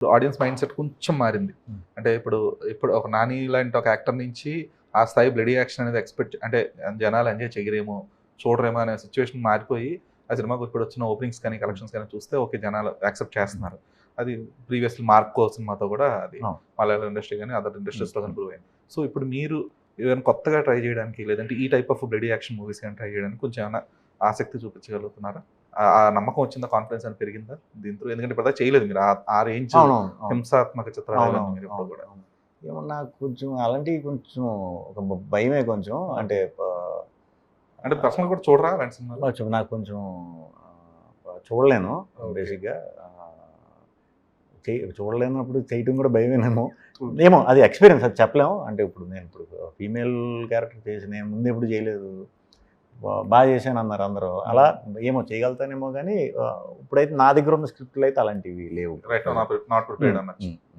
Audience mind set కొంచెం మారింది. అంటే ఇప్పుడు ఒక 'నాని' లాంటి ఒక యాక్టర్ నుంచి ఆ స్థాయి బ్లడీ యాక్షన్ అనేది ఎక్స్‌పెక్ట్ అంటే జనాలు ఎంజాయ్ చేయరేమో, చూడరేమో అనే సిట్యుయేషన్ మారిపోయి, ఆ సినిమాకు ఇప్పుడొచ్చిన ఓపెనింగ్స్ కానీ, కలెక్షన్స్ కానీ చూస్తే ఓకే జనాలు యాక్సెప్ట్ చేస్తున్నారు. అది ప్రీవియస్‌లీ 'మార్కో' సినిమాతో కూడా అది మలయాళం ఇండస్ట్రీ గాని, అదర్ ఇండస్ట్రీస్‌లో గాని ప్రూవ్ అయింది. సో ఇప్పుడు మీరు ఏదైనా కొత్తగా ట్రై చేయడానికి, లేదంటే ఈ type of bloody action movies గాని ట్రై చేయడానికి కొంచెం ఏమన్నా ఆసక్తి చూపించగలుగుతున్నారా? ఆ నమ్మకం వచ్చిందా? కాన్ఫిడెన్స్ అని పెరిగిందా దీంతో? ఎందుకంటే ఇప్పటిదాకా చేయలేదు మీరు. ఆ రేంజ్ హింసాత్మక చిత్రాలు అవన్నీ మీరు ఎప్పుడు కూడా. ఏమో నాకు కొంచెం అలాంటివి కొంచెం ఒక భయమే కొంచెం. అంటే అంటే పర్సనల్‌గా కూడా చూడరా అలాంటి సినిమాలు? నాకు కొంచెం చూడలేను బేసిక్‌గా. చూడలేనప్పుడు చేయటం కూడా భయమేనేమో. ఏమో అది ఎక్స్‌పీరియన్స్, అది చెప్పలేము. అంటే ఇప్పుడు ఫీమేల్ క్యారెక్టర్ చేసి నేను ముందు ఎప్పుడు చేయలేదు. బాగా చేశాను అన్నారు అందరూ. అలా ఏమో చేయగలుగుతానేమో కానీ ఇప్పుడైతే నా దగ్గర ఉన్న స్క్రిప్ట్‌లు అయితే అలాంటివి లేవు. రైట్ నౌ నాట్ ప్రిపేర్డ్ అనొచ్చు.